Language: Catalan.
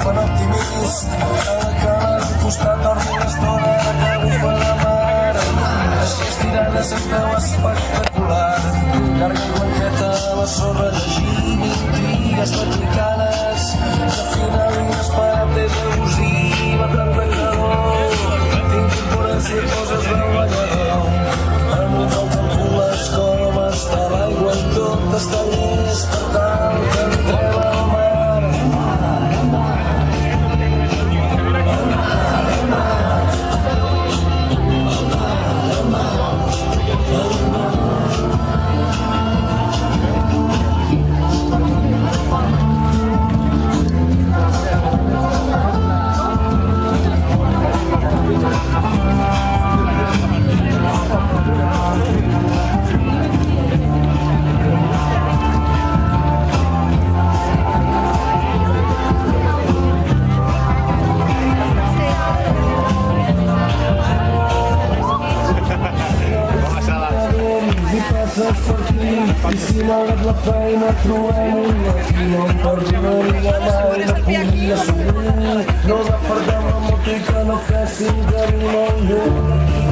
fan optimist, cada cames al costat dorm una estona que bufa la mar. Així estirada se'n veu espectacular, llarga i blanqueta a la sorra llegint intrigues vaticales, de final inesperat és abusiva, tanta calor, incorporació coses del ballador, en un nou calcules com està l'aigua i tot està llest per tal que entrem al mar. I si malgrat la feina trobem un matí no em perdonaria mai, no podria somriure, no despertem la moto i que no fessin camí molt lluny.